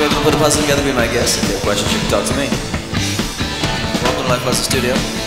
you're able to put a puzzle together, be my guest. If you have questions, you can talk to me. Welcome to Life Puzzle Studio.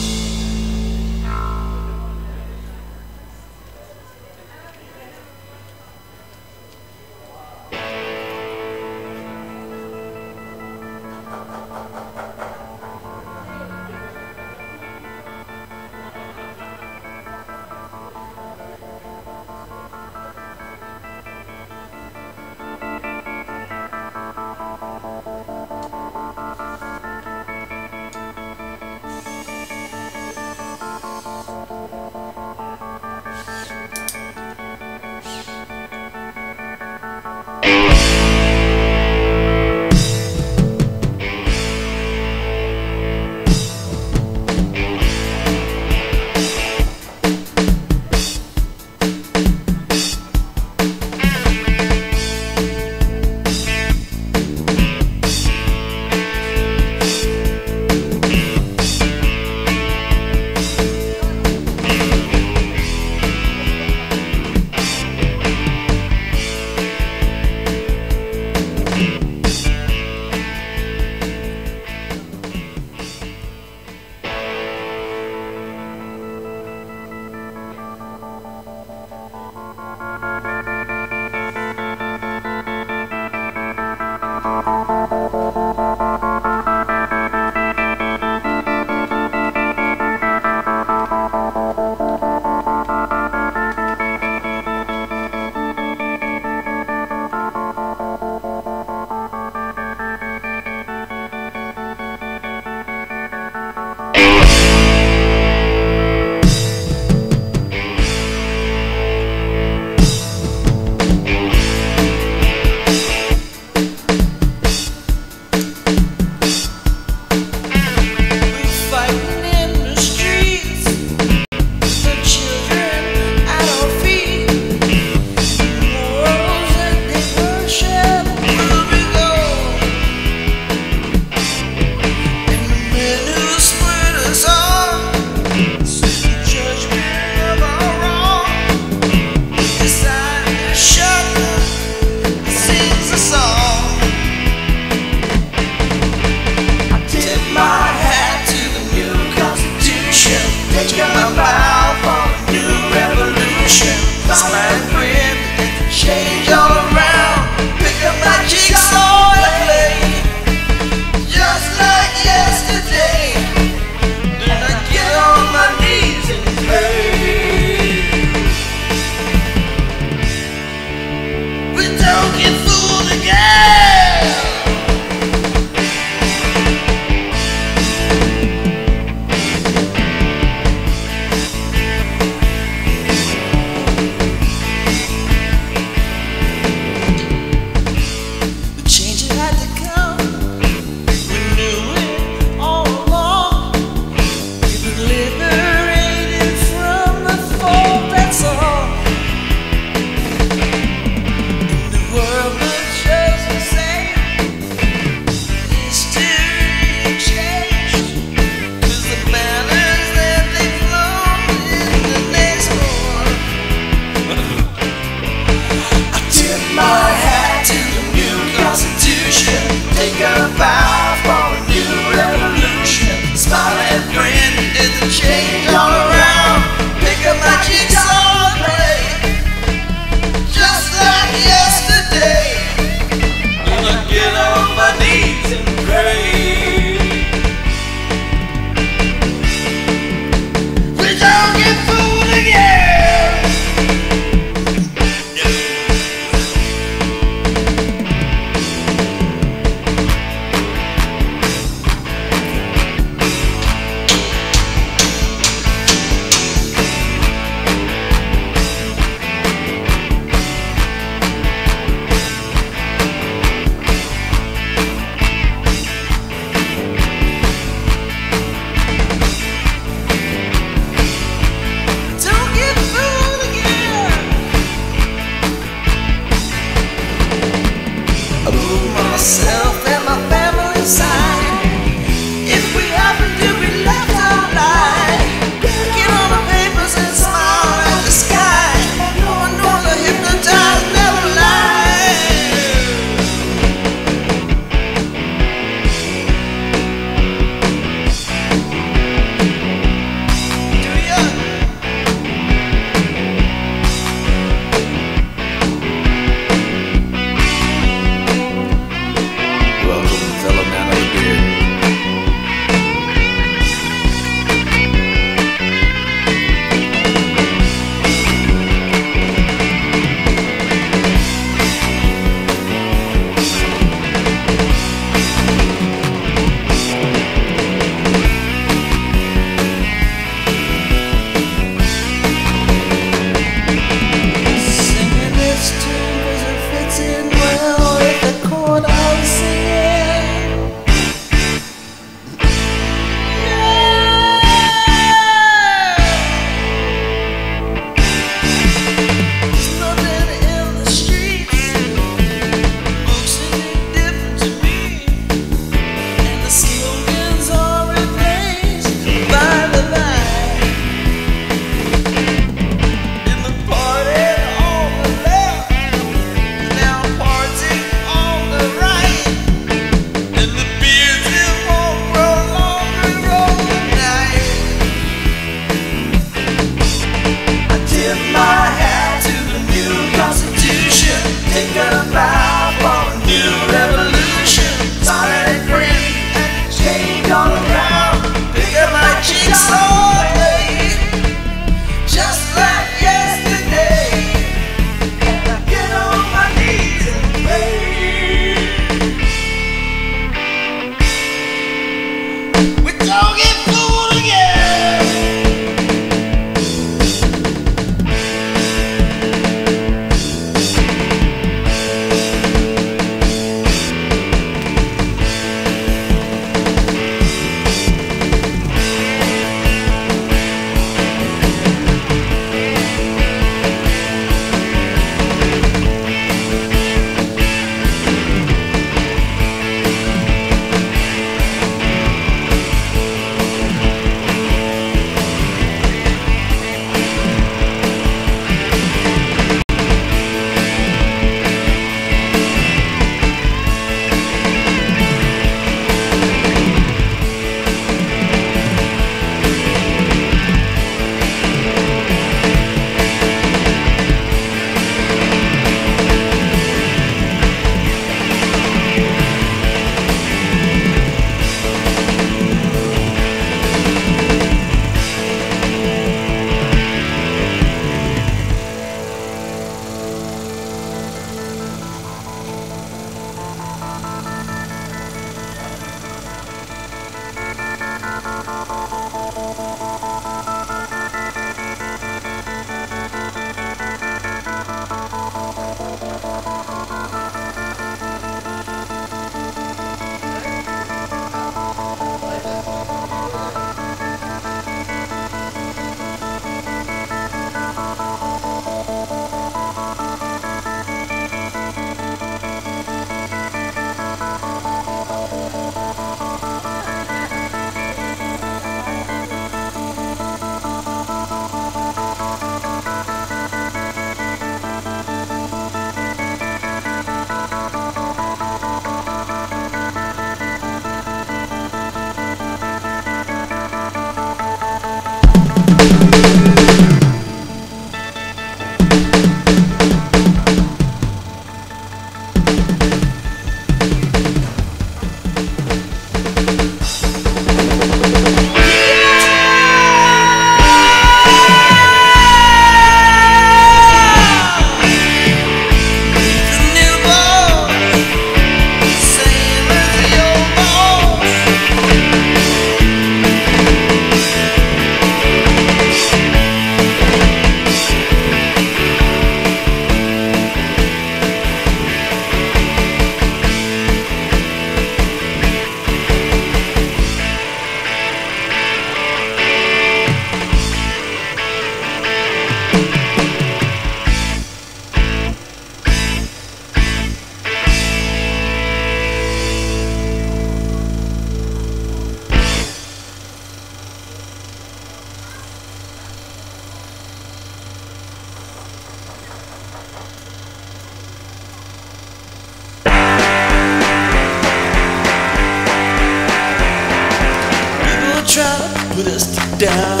down.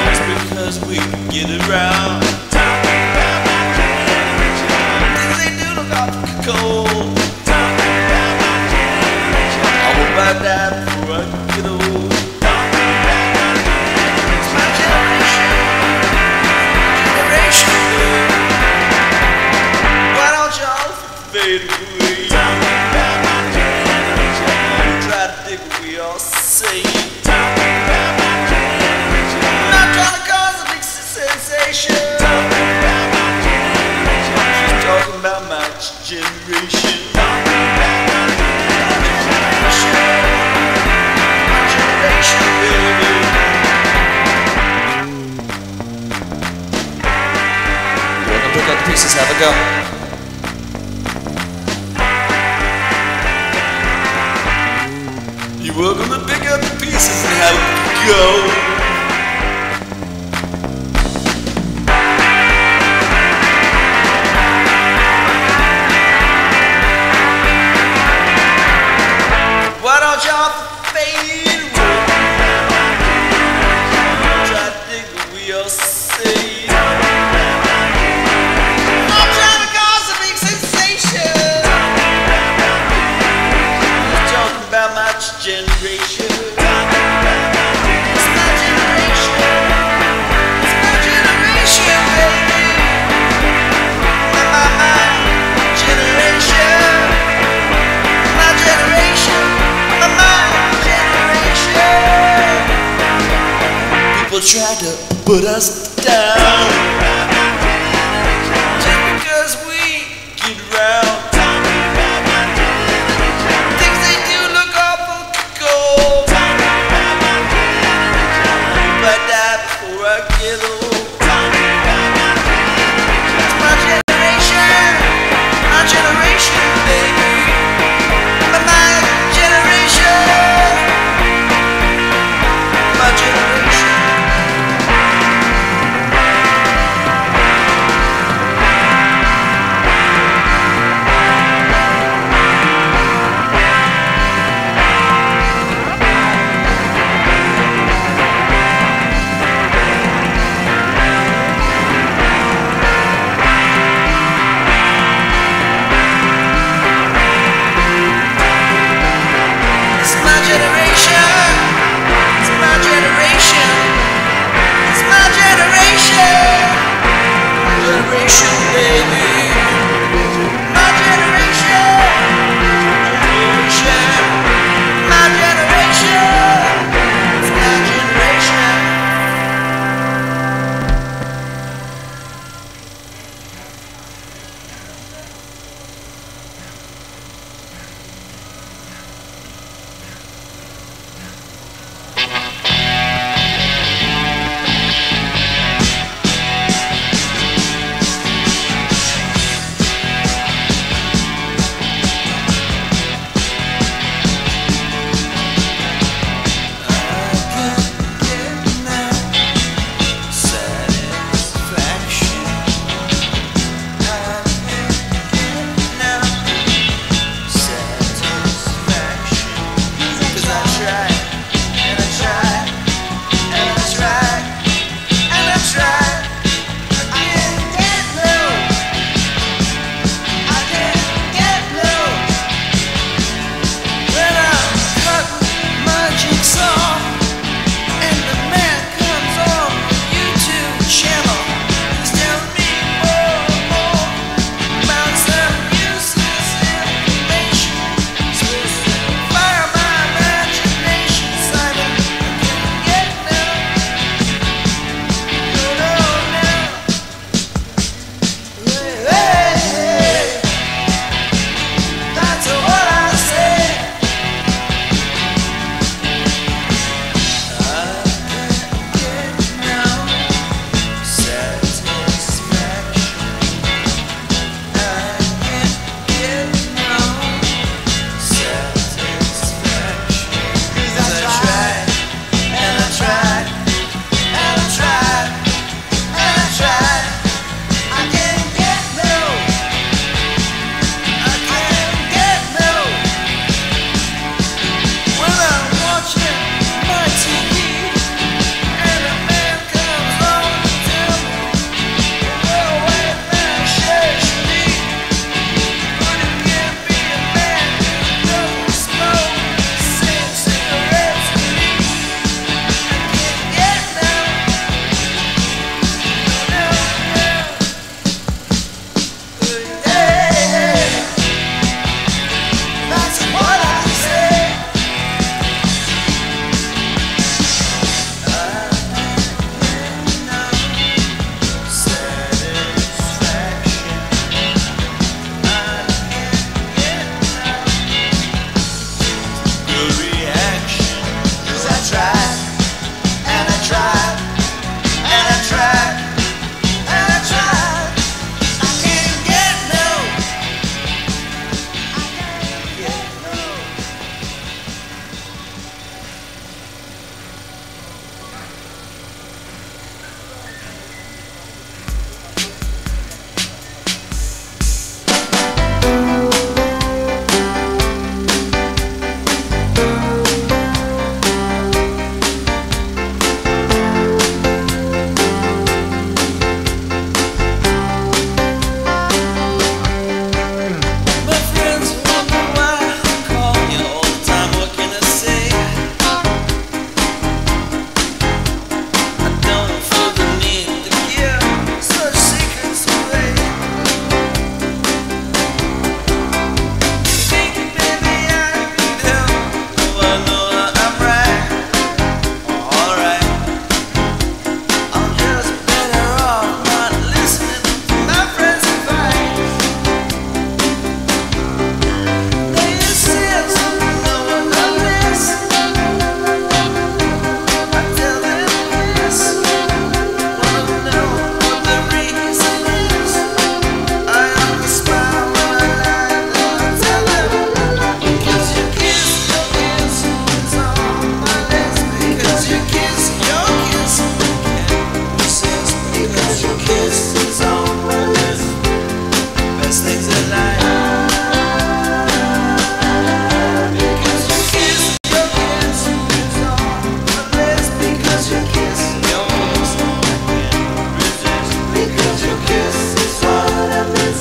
Just because we get around. Things they do look awful cold. I hope I die before I get old. It's my generation, why don't y'all fade away? Try to dig what we all say. I'm not trying to cause a big sensation. Just talking about my generation. My generation, baby. You want to pick up the pieces, have a go. We're gonna pick up the pieces and have a go. Why don't y'all fade away? Try to dig what we all say. I'm trying to cause a big sensation. Just talking about my generation. It's my generation. It's my generation, baby. My generation. My generation. My generation. People try to put us down just because we get around. because your kiss is on my list. Best things in life. Because your kiss is on my list. Because your kiss, I can't resist. Because your kiss is what I miss.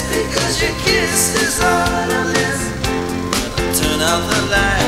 Because your kiss is on a list. Turn out the light.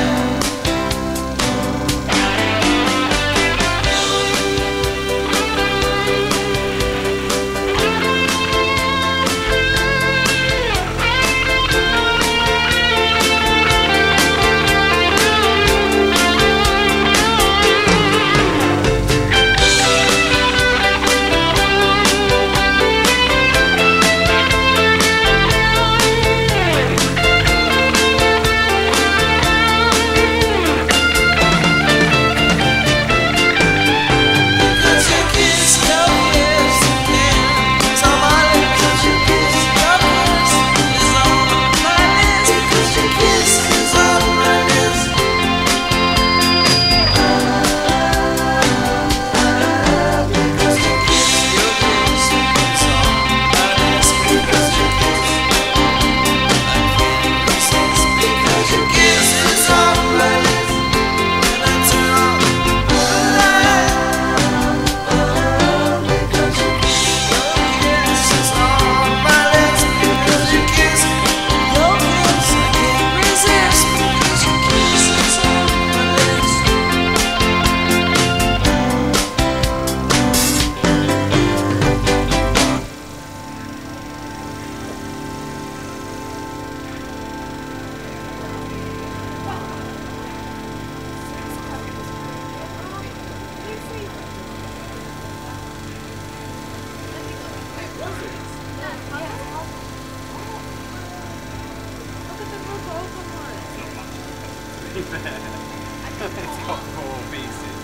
It's got 4 pieces.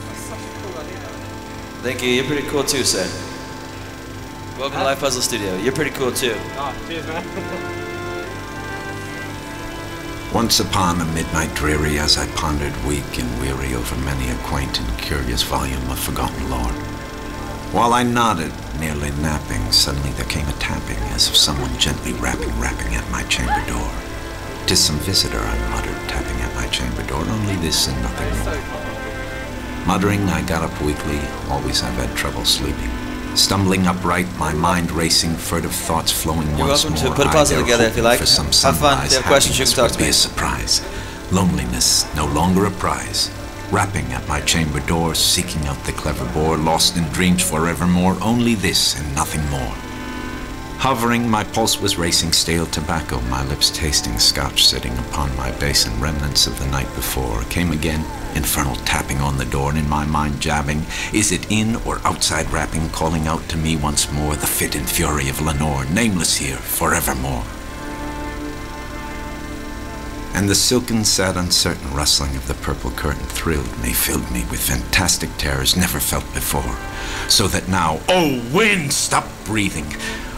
That's such a cool idea. Thank you, you're pretty cool too, sir. Welcome to Life Puzzle Studio. You're pretty cool too. Oh, cheers, man. Once upon a midnight dreary, as I pondered weak and weary over many a quaint and curious volume of forgotten lore. While I nodded, nearly napping, suddenly there came a tapping, as of someone gently rapping at my chamber door. "'Tis some visitor," I muttered, tapping at my chamber door, "only this and nothing more." Muttering, I got up weakly, always I've had trouble sleeping. Stumbling upright, my mind racing, furtive thoughts flowing once more. You're welcome to put a puzzle together if you like. For some Have fun. If you have questions, you can talk to me. Be a surprise. Loneliness, no longer a prize. Rapping at my chamber door, seeking out the clever bore, lost in dreams forevermore, only this and nothing more. Hovering, my pulse was racing, stale tobacco, my lips tasting scotch, sitting upon my basin, remnants of the night before. Came again, infernal tapping on the door, and in my mind jabbing, is it in or outside rapping, calling out to me once more the fit and fury of Lenore, nameless here, forevermore. And the silken, sad, uncertain rustling of the purple curtain thrilled me, filled me with fantastic terrors never felt before. So that now, oh wind, stop breathing,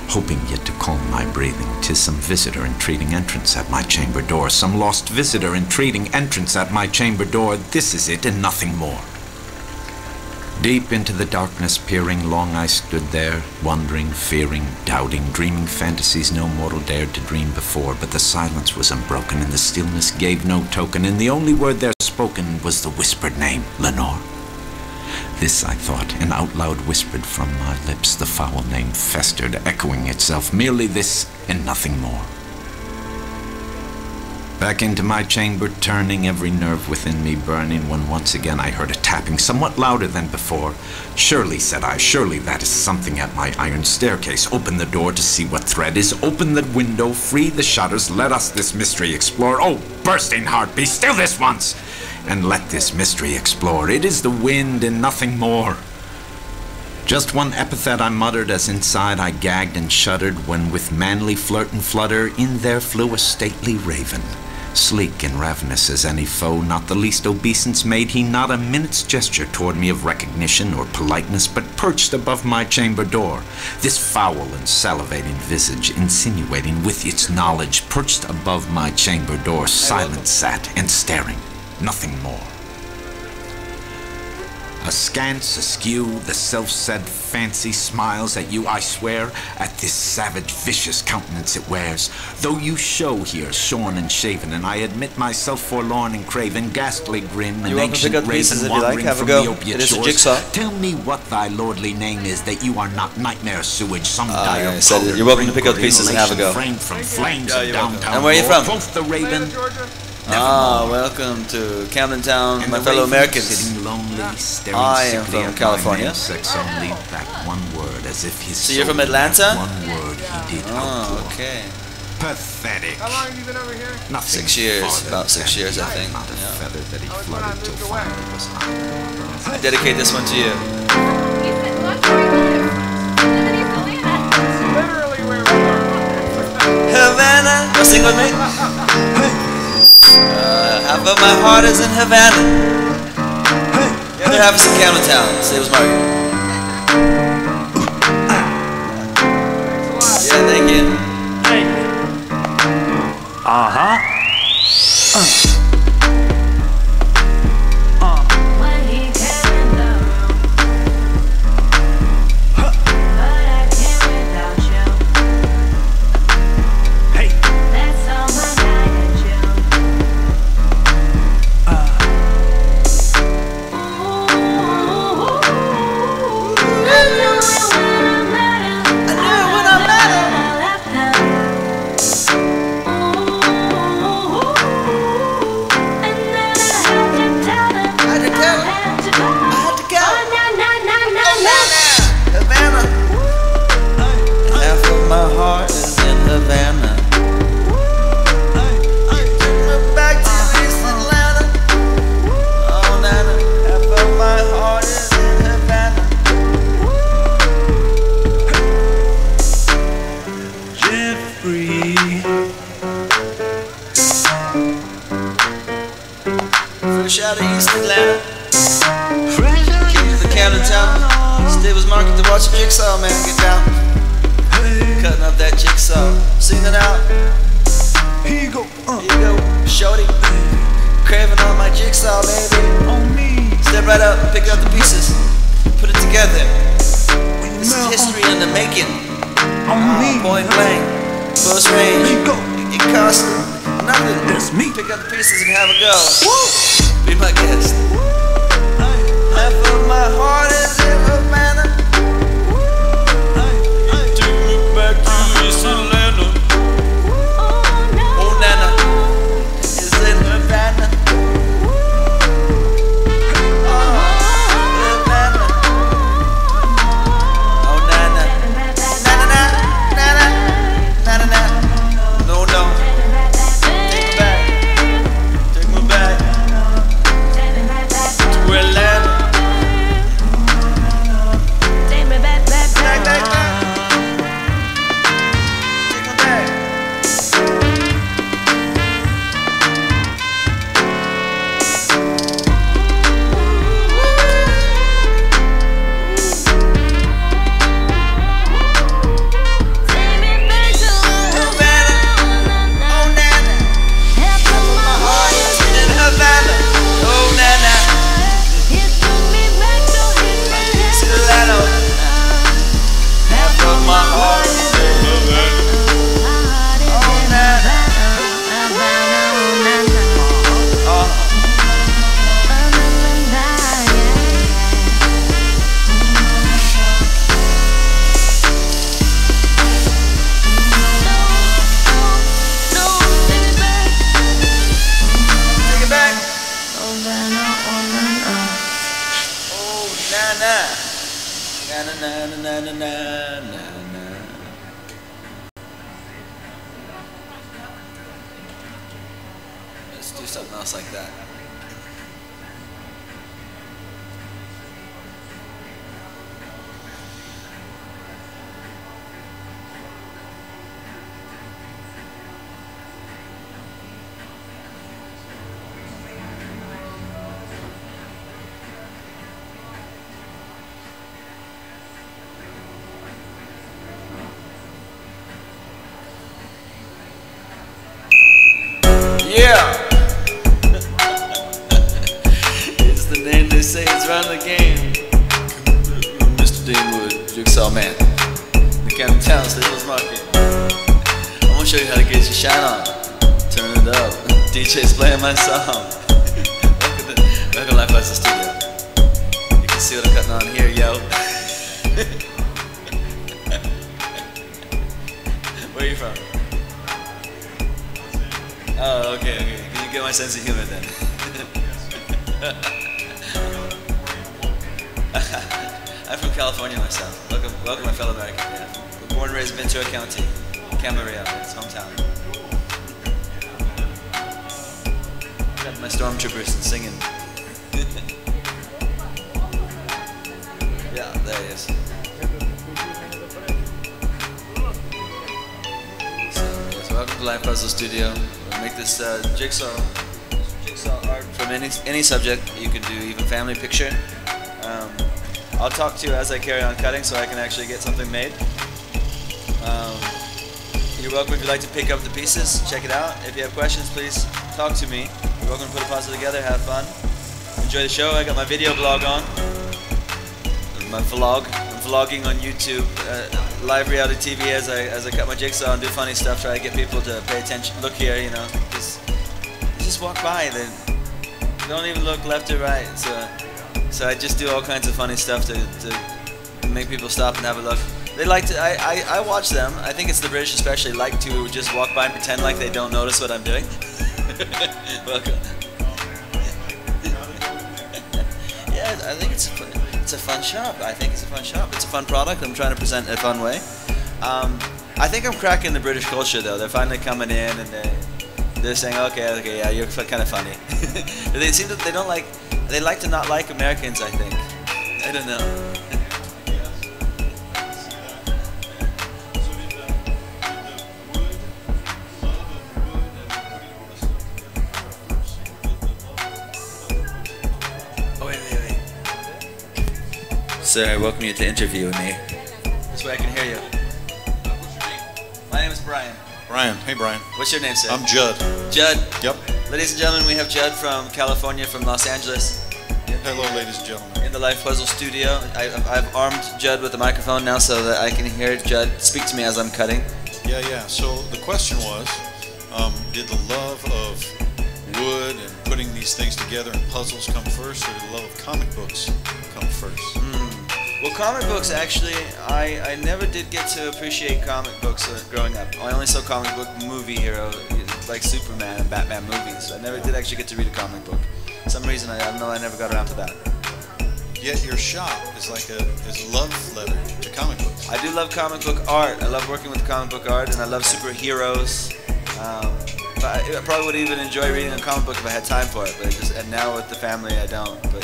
hoping yet to calm my breathing. 'Tis some visitor entreating entrance at my chamber door, some lost visitor entreating entrance at my chamber door. This is it and nothing more. Deep into the darkness peering, long I stood there, wondering, fearing, doubting, dreaming fantasies no mortal dared to dream before. But the silence was unbroken, and the stillness gave no token, and the only word there spoken was the whispered name, Lenore. This I thought, and out loud whispered from my lips. The foul name festered, echoing itself. Merely this, and nothing more. Back into my chamber, turning, every nerve within me burning, when once again I heard a tapping, somewhat louder than before. Surely, said I, surely that is something at my iron staircase. Open the door to see what thread is. Open the window, free the shutters, let us this mystery explore. Oh, bursting heart, be still this once, and let this mystery explore. It is the wind and nothing more. Just one epithet I muttered as inside I gagged and shuddered, when with manly flirt and flutter in there flew a stately raven. Sleek and ravenous as any foe, not the least obeisance made he, not a minute's gesture toward me of recognition or politeness, but perched above my chamber door. This foul and salivating visage, insinuating with its knowledge, perched above my chamber door, silent sat and staring, nothing more. Askance, askew, the self-said fancy smiles at you, I swear, at this savage, vicious countenance it wears. Though you show here, shorn and shaven, and I admit myself forlorn and craven, ghastly grim, an ancient raven wandering from the opiate shores. Tell me what thy lordly name is, that you are not nightmare sewage, some dire you're welcome to pick up the pieces and have a go. Framed from flames of downtown. And where are you from? Quoth the raven. Welcome to Camden Town, my fellow Americans. I am from California. That one word, as if his so you're from Atlanta? One word he did okay. Pathetic. How long have you been over here? Nothing 6 years, about 6 years, I think. Feather that he fluttered till finally was not. I dedicate this one to you. Literally where we are. Havana, go sing with me. Half of my heart is in Havana. The other half is in Camden Town. Same as Margaret. Yeah, thank you. When he came in the room, but I came without you. That's all my night at you. I knew it when I met her. I left her. And then I had to tell her. I had to go. Oh, na. Havana. Half of my heart is in Havana. Back to East Atlanta. Oh, Nana. Half of my heart is in Havana. Jeffrey. Fresh out of East Atlanta. Came to the Camden Town. Stay was market to watch a jigsaw man get down. Cutting up that jigsaw. Sing it out. Here you go. Here you go, shorty. Craving on my jigsaw, baby. On me. Step right up, pick up the pieces, put it together. This is history in the making. On me. Point blank, close range. Here you go. It costs nothing. That's me. Pick up the pieces and have a go. Be my guest. Half of my heart is in Havana. Take me back to East Atlanta. Oh, Nana is in Havana. Havana. Oh, Nana. Nana, Nana, Nana, Nana. No, no. Take me back. Take me back. Na na na na na na na na. Let's do something else like that. Yeah! It's the name they say, it's around the game. Mr. Deanwood, Jigsaw Man. The Camden Town, Staples Market. I want to show you how to get your shine on. Turn it up. DJ's playing my song. Welcome to Life Puzzle Studio. You can see what I'm cutting on here, yo. Where are you from? Oh, okay. Can you get my sense of humor then? I'm from California myself. Welcome my fellow American. Yeah. Born and raised in Ventura County, Camarillo, it's hometown. Got my stormtroopers and singing. Yeah, there he is. So, yes, welcome to Life Puzzle Studio. We'll make this jigsaw art from any subject. You can do even family picture. I'll talk to you as I carry on cutting so I can actually get something made. You're welcome if you'd like to pick up the pieces, check it out. If you have questions, please talk to me. You're welcome to put a puzzle together, have fun. Enjoy the show. I got my video blog on. My vlog. I'm vlogging on YouTube. Live reality TV as I cut my jigsaw and do funny stuff, try to get people to pay attention. Look here, you know. Just walk by. They don't even look left or right. So I just do all kinds of funny stuff to make people stop and have a look. They like to, I watch them. I think it's the British especially like to just walk by and pretend like they don't notice what I'm doing. Welcome. Yeah, I think it's a fun shop. I think it's a fun shop. It's a fun product. I'm trying to present it in a fun way. I think I'm cracking the British culture though. They're finally coming in and they're saying, okay, yeah, you're kind of funny. They seem to, they like to not like Americans, I think. I don't know. Sir, I welcome you to interview with me. This way I can hear you. My name is Brian. Brian. Hey, Brian. What's your name, sir? I'm Judd. Judd. Yep. Ladies and gentlemen, we have Judd from California, from Los Angeles. Hello, ladies and gentlemen. In the Life Puzzle Studio. I've armed Judd with a microphone now so that I can hear Judd speak to me as I'm cutting. Yeah. So the question was, did the love of wood and putting these things together in puzzles come first, or did the love of comic books come first? Well, comic books, actually, I never did get to appreciate comic books growing up. I only saw comic book movie heroes like Superman and Batman movies. I never did actually get to read a comic book. For some reason, I don't know, I never got around to that. Yet your shop is like a love letter to comic books. I do love comic book art. I love working with comic book art, and I love superheroes. But I probably would even enjoy reading a comic book if I had time for it. But and now with the family, I don't. But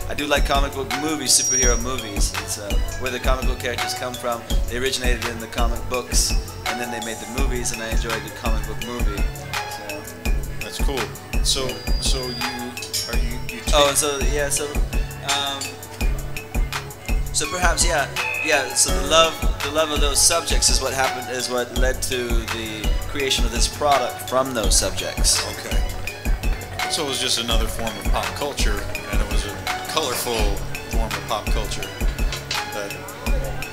I do like comic book movies, superhero movies. It's where the comic book characters come from. They originated in the comic books, and then they made the movies, and I enjoyed the comic book movie. So. That's cool. So you Oh, and so yeah, so perhaps yeah. So the love of those subjects is what happened, is what led to the creation of this product from those subjects. Okay. So it was just another form of pop culture, and it was a colorful form of pop culture that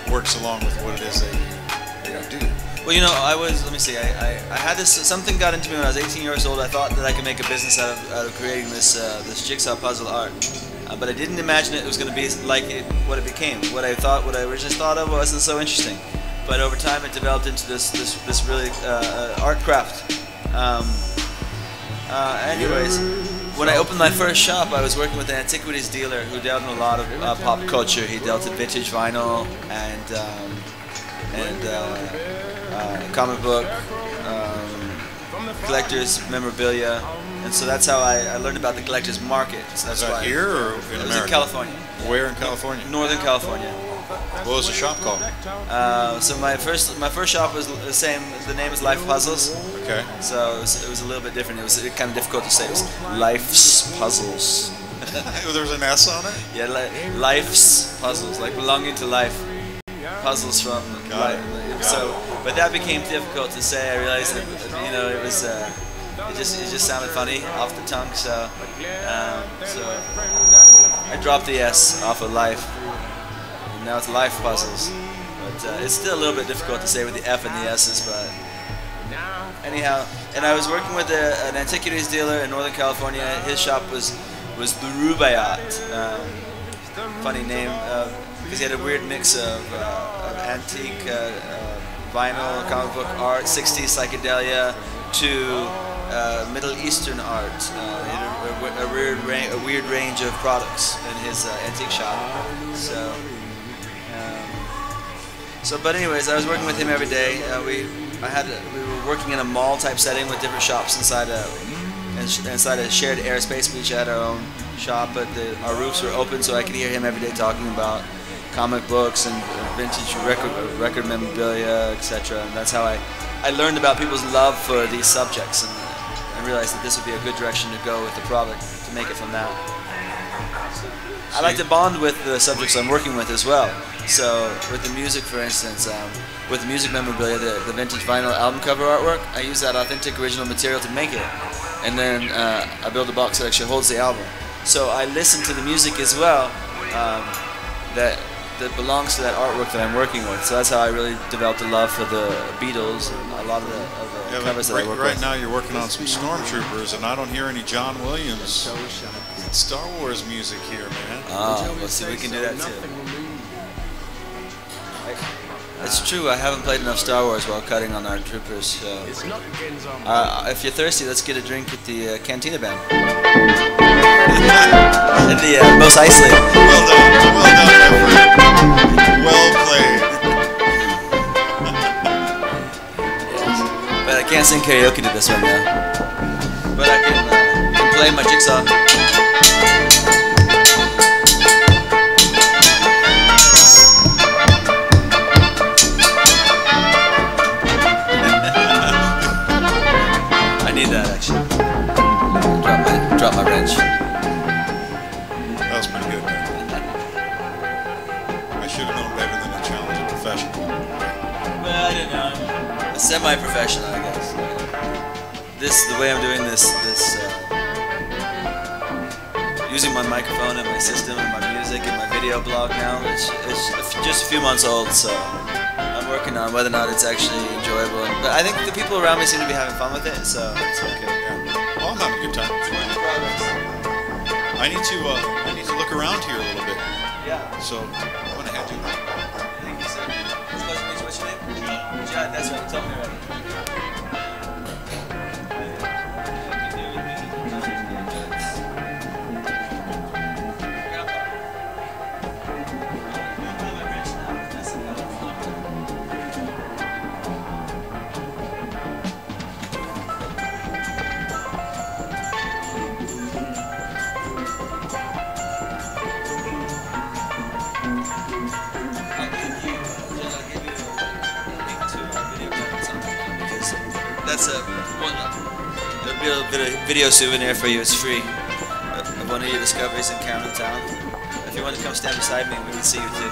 works along with what it is that you do. Well, you know, I had this, something got into me when I was 18 years old. I thought that I could make a business out of creating this jigsaw puzzle art. But I didn't imagine it was going to be like what it became. What I originally thought of wasn't so interesting. But over time it developed into this really art craft. Anyways, when I opened my first shop, I was working with an antiquities dealer who dealt in a lot of pop culture. He dealt in vintage vinyl and comic book, collectors memorabilia, and so that's how I learned about the collectors market. So that's Is that why here or in it was America? in California, Where in California? Northern California. What was the shop called? So my first shop was the same. The name is Life Puzzles. Okay. So it was a little bit different. It was kind of difficult to say. It was Life's Puzzles. There was an S on it? Yeah, Life's Puzzles, like belonging to life. Puzzles from life. So, but that became difficult to say. I realized that it was it just sounded funny off the tongue. So I dropped the S off of life. And now it's Life Puzzles. But it's still a little bit difficult to say with the F and the S's. But anyhow, and I was working with an antiquities dealer in Northern California. His shop was the Rubaiyat. Funny name because he had a weird mix of antique vinyl, comic book art, 60s psychedelia to Middle Eastern art. He had a weird range of products in his antique shop. But anyways, I was working with him every day. We were working in a mall type setting with different shops inside a shared airspace. We each had our own shop, but our roofs were open, so I could hear him every day talking about comic books and vintage record memorabilia, etc. And that's how I learned about people's love for these subjects, and realized that this would be a good direction to go with the product to make it from that. I like to bond with the subjects I'm working with as well. So with the music, for instance, with the music memorabilia, the vintage vinyl album cover artwork, I use that authentic original material to make it, and then I build a box that actually holds the album. So I listen to the music as well that belongs to that artwork that I'm working with. So that's how I really developed a love for the Beatles and a lot of the covers that I work with. Right now you're working on some Stormtroopers, and I don't hear any John Williams Star Wars music here, man. Let's see, we can do that too. It's true, I haven't played enough Star Wars while cutting on our troopers. So. If you're thirsty, let's get a drink at the Cantina Band. In the Mos Eisley. Well done, my friend. Well played. But I can't sing karaoke to this one now. But I can play my jigsaw. I need that actually. Drop my wrench. That was pretty good, man. I should have known better than to challenge a professional. Well, I don't know. A semi-professional, I guess. The way I'm doing this, using my microphone and my system and my music and my video blog now, it's just a few months old, so I'm working on whether or not it's actually enjoyable. But I think the people around me seem to be having fun with it, so it's okay. Yeah. Well, I'm having a good time. I need to look around here a little bit. Yeah. So I'm gonna head to that. Thank you, sir. It's a pleasure to meet you. What's your name? Judd. That's right. You told me already. That's a video souvenir for you. It's free of one of your discoveries in Camden town. If you want to come stand beside me, we can see you too.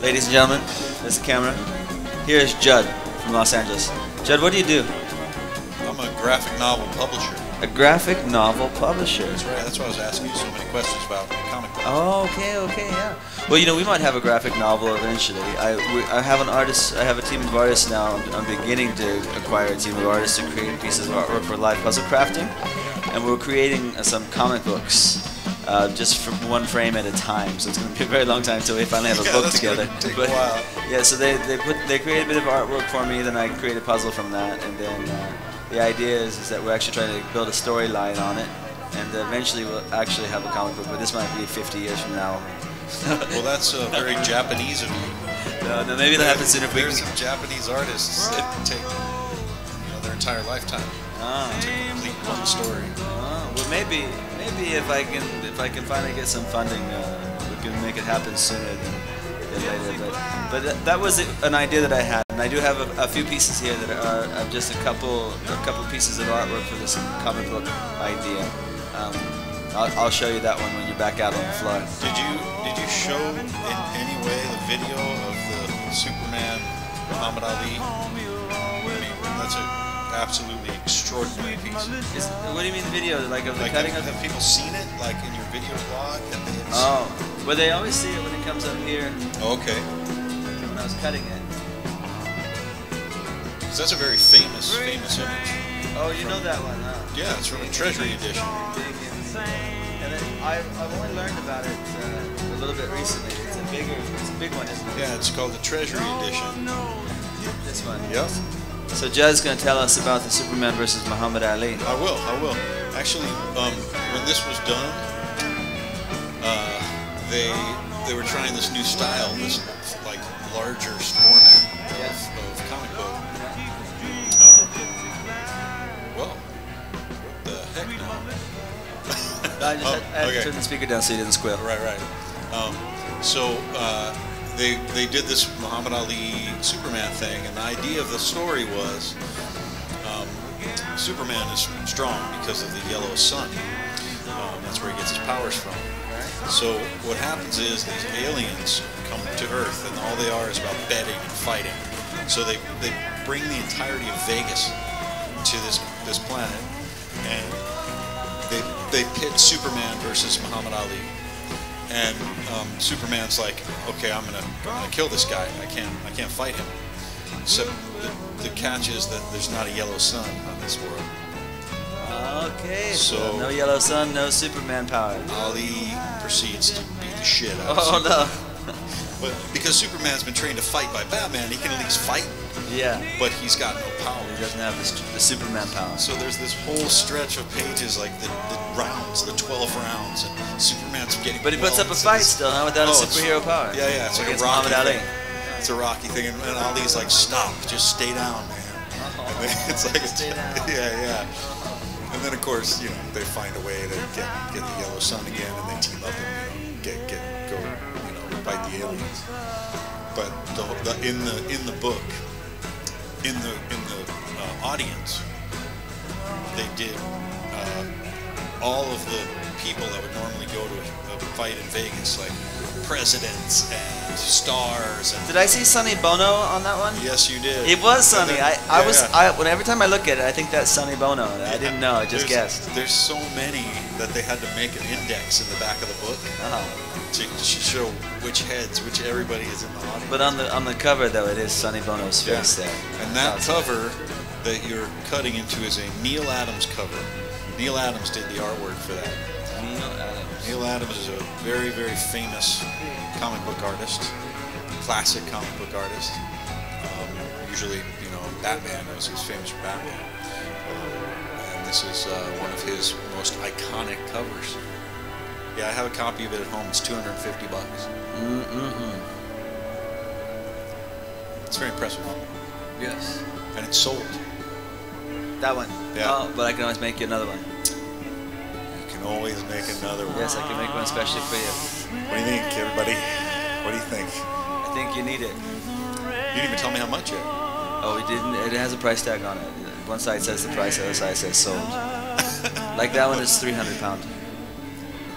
Ladies and gentlemen, there's the camera. Here's Judd from Los Angeles. Judd, what do you do? I'm a graphic novel publisher. A graphic novel publisher. That's right. That's why I was asking you so many questions about comic books. Oh, okay, yeah. Well, we might have a graphic novel eventually. I have an artist. I have a team of artists now. I'm beginning to acquire a team of artists to create pieces of artwork for live puzzle crafting, and we're creating some comic books just from one frame at a time. So it's going to be a very long time until we finally have a book that's together. gonna take a while. Yeah, so they created a bit of artwork for me, then I created a puzzle from that, and then the idea is that we're actually trying to build a storyline on it, and eventually we'll actually have a comic book, but this might be 50 years from now. Well, that's very Japanese of you. No, maybe that happens sooner if we There's can. some Japanese artists that take their entire lifetime to complete one story. Well, maybe if I can finally get some funding, we can make it happen sooner than later. But that was an idea that I had, and I do have a few pieces here that are just a couple pieces of artwork for this comic book idea. I'll show you that one when you're back out on the floor. Did you show in any way the video of the Superman Muhammad Ali? I mean, that's an absolutely extraordinary piece. What do you mean the video? Like of the cutting of have people seen it, like in your video blog? Have they well, they always see it when it comes up here Oh, okay. when I was cutting it. 'Cause that's a very famous image. Oh, you know that one, huh? Yeah, it's from a Treasury edition. And then I've only learned about it a little bit recently. It's a big one, isn't it? Yeah, it's called the Treasury edition. This one. Yep. So Judd's going to tell us about the Superman versus Muhammad Ali. I will. Actually, when this was done, they were trying this new style, this like larger format of comic book. Well, what the heck now? I had to turn the speaker down so you didn't squeal. Right. So they did this Muhammad Ali Superman thing, and the idea of the story was Superman is strong because of the yellow sun. That's where he gets his powers from. So what happens is these aliens come to Earth, and all they are is about betting and fighting. So they bring the entirety of Vegas to this planet, and they pit Superman versus Muhammad Ali. And Superman's like, okay, I'm gonna kill this guy. I can't fight him. Except the catch is that there's not a yellow sun on this world. Okay, so So- no yellow sun, no Superman power. Ali proceeds to beat the shit out of Oh Superman. no. But because Superman's been trained to fight by Batman, he can at least fight, Yeah. but he's got no power. He doesn't have the Superman power. So there's this whole stretch of pages, like the rounds, the 12 rounds, and Superman's getting. But he puts up a into fight this- still, huh? Without a Oh, superhero power. Yeah, it's like a Against Rocky Muhammad thing. Ali. It's a Rocky thing, and Ali's like, stop, just stay down, man. And then it's like, Stay down. yeah. And then of course, they find a way to get the yellow sun again, and they team up and go fight the aliens. But in the book, in the audience, they did all of the people that would normally go to a fight in Vegas, like presidents and stars. And Did I see Sonny Bono on that one? yes, you did. It was And Sonny. then- Every time I look at it, I think that's Sonny Bono. I didn't know. I just guessed. There's so many that they had to make an index in the back of the book to show which everybody is in the audience. But on the cover though, it is Sonny Bono's face there. And that cover that you're cutting into is a Neil Adams cover. Neil Adams did the artwork for that. Neil Adams is a very, very famous comic book artist, classic comic book artist. Usually, Batman. He's famous for Batman. And this is one of his most iconic covers. Yeah, I have a copy of it at home. It's $250. It's very impressive, Yes. and it's sold. That one. Yeah. Oh, but I can always make you another one. You can always make another one. Yes, I can make one especially for you. What do you think, everybody? What do you think? I think you need it. You didn't even tell me how much yet. Oh, we didn't. It has a price tag on it. One side says the price, the other side says sold. Like that one is £300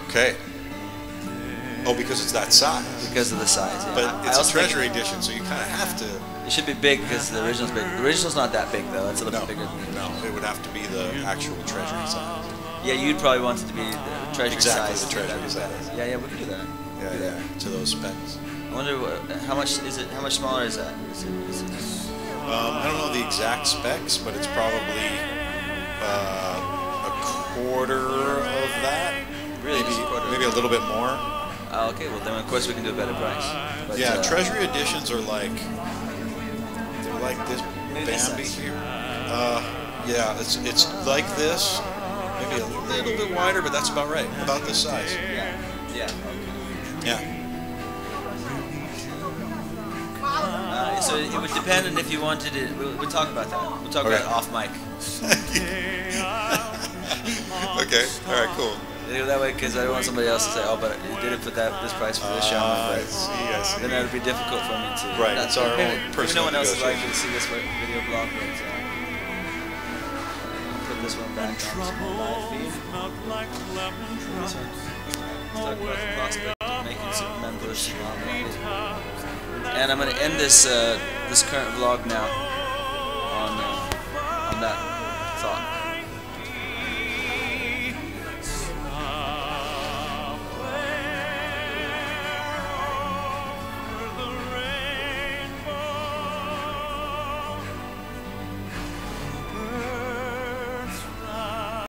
Okay. Oh, because it's that size. because of the size. Yeah. But I it's a also think treasury edition, so you kind of have to. It should be big because the original's big. The original's not that big though. It's a little No, bit bigger. no, it would have to be the actual treasury size. Yeah, you'd probably want it to be the treasury Exactly, size. the treasury size. Yeah, we could do that. Yeah, to those specs. I wonder how much is it? How much smaller is that? Is it I don't know the exact specs, but it's probably a quarter of that. Really, just a quarter. Maybe a little bit more. Oh, okay. Well, then of course we can do a better price. But, Yeah, treasury editions are like this Maybe this Bambi size. here. Yeah, it's like this, maybe a little bit wider, but that's about right, about this size. Yeah. Yeah. So it would depend on if you wanted it. We'll talk about that. We'll talk Okay. about it off mic. Okay. All right. Cool. That way, because I don't want somebody else to say, "Oh, but you didn't put this price for this show." I see. Then that would be difficult for me to. Right, it's our own maybe personal no one else is likely to negotiation. see this video blog, but put this one back on this live feed. Let's talk about the prospect of making some members. And I'm going to end this this current vlog now on that